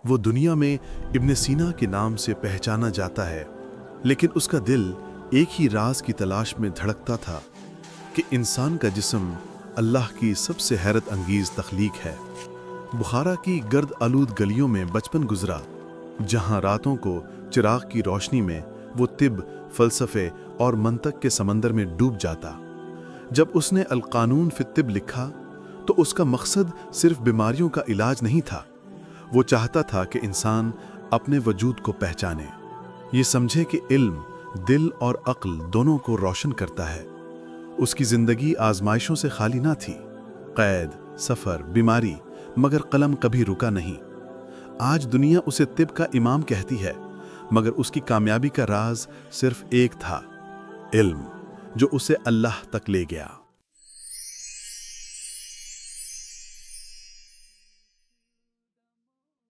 वो दुनिया में इब्न सीना के नाम से पहचाना जाता है, लेकिन उसका दिल एक ही राज की तलाश में धड़कता था कि इंसान का जिस्म अल्लाह की सबसे हैरत अंगीज तख्लीक है। बुखारा की गर्द आलूद गलियों में बचपन गुजरा, जहां रातों को चिराग की रोशनी में वो तिब, फलसफे और मंतक के समंदर में डूब जाता। जब उसने अल कानून फी तिब लिखा तो उसका मकसद सिर्फ बीमारियों का इलाज नहीं था। वो चाहता था कि इंसान अपने वजूद को पहचाने, ये समझे कि इल्म दिल और अक्ल दोनों को रोशन करता है। उसकी जिंदगी आजमाइशों से खाली ना थी, कैद, सफर, बीमारी, मगर कलम कभी रुका नहीं। आज दुनिया उसे तिब का इमाम कहती है, मगर उसकी कामयाबी का राज सिर्फ एक था, इल्म, जो उसे अल्लाह तक ले गया।